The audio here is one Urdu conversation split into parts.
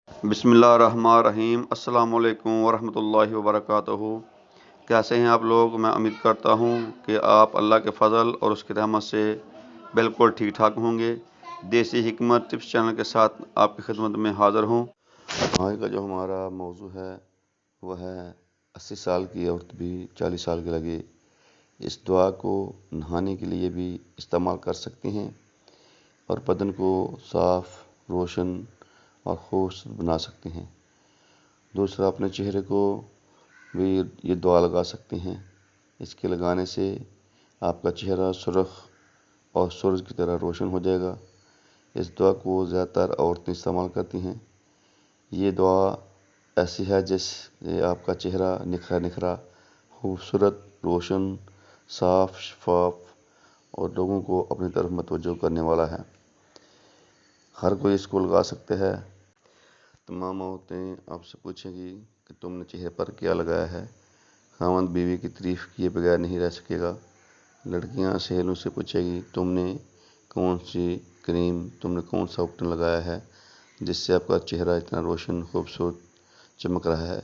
بسم اللہ الرحمن الرحیم۔ السلام علیکم ورحمۃ اللہ وبرکاتہ۔ کیسے ہیں آپ لوگ؟ میں امید کرتا ہوں کہ آپ اللہ کے فضل اور اس کی رحمت سے بالکل ٹھیک ٹھاک ہوں گے۔ دیسی حکمت ٹپس چینل کے ساتھ آپ کی خدمت میں حاضر ہوں۔ آج کا جو ہمارا موضوع ہے وہ ہے 80 سال کی عورت بھی 40 سال کی لگے۔ اس دعا کو نہانے کے لیے بھی استعمال کر سکتے ہیں اور بدن کو صاف، روشن اور خوبصورت بنا سکتے ہیں۔ دوسرا، اپنے چہرے کو بھی یہ دعا لگا سکتے ہیں۔ اس کے لگانے سے آپ کا چہرہ سرخ اور سورج کی طرح روشن ہو جائے گا۔ اس دعا کو زیادہ تر عورتیں استعمال کرتی ہیں۔ یہ دعا ایسی ہے جیسے آپ کا چہرہ نکھرا خوبصورت، روشن، صاف، شفاف اور لوگوں کو اپنی طرف متوجہ کرنے والا ہے۔ ہر کوئی اس کو لگا سکتا ہے۔ تمام عورتیں آپ سے پوچھیں گی کہ تم نے چہرے پر کیا لگایا ہے۔ خاوند بیوی کی تعریف کیے بغیر نہیں رہ سکے گا۔ لڑکیاں سہیلیوں سے پوچھے گی تم نے کون سی کریم، تم نے کون سا آپٹن لگایا ہے جس سے آپ کا چہرہ اتنا روشن، خوبصورت چمک رہا ہے۔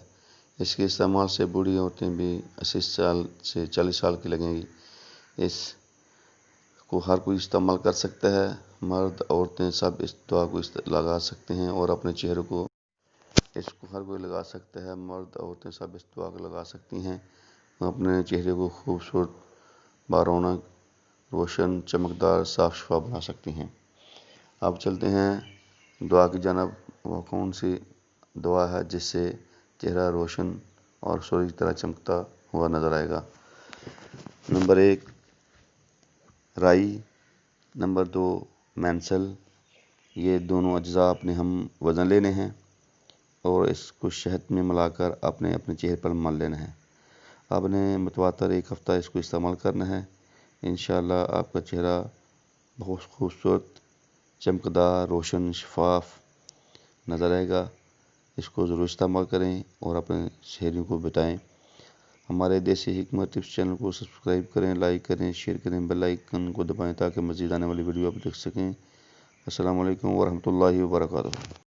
اس کے استعمال سے بوڑھی عورتیں بھی 80 سال سے 40 سال کی لگیں گی۔ اس کو ہر کوئی استعمال کر سکتا ہے۔ مرد، عورتیں سب اس دعا کو لگا سکتے ہیں اور اپنے چہرے کو ہر کوئی لگا سکتا ہے۔ مرد، عورتیں سب اس دعا کو لگا سکتی ہیں اور اپنے چہرے کو خوبصورت، بارونق، روشن، چمکدار، صاف شفاف بنا سکتی ہیں۔ اب چلتے ہیں دعا کی جانب۔ وہ کون سی دعا ہے جس سے چہرہ روشن اور سورج کی طرح چمکتا ہوا نظر آئے گا؟ نمبر 1 رائی، نمبر 2 مینسل۔ یہ دونوں اجزاء اپنے ہم وزن لینے ہیں اور اس کو شہد میں ملا کر اپنے چہرے پر مل لینا ہے۔ آپ نے متواتر 1 ہفتہ اس کو استعمال کرنا ہے۔ انشاءاللہ آپ کا چہرہ بہت خوبصورت، چمکدار، روشن، شفاف نظر آئے گا۔ اس کو ضرور استعمال کریں اور اپنے سہیلیوں کو بتائیں۔ ہمارے دیسی حکمت ٹپس چینل کو سبسکرائب کریں، لائک کریں، شیئر کریں، بیل آئیکن کو دبائیں تاکہ مزید آنے والی ویڈیو آپ دیکھ سکیں۔ السلام علیکم ورحمۃ اللہ وبرکاتہ۔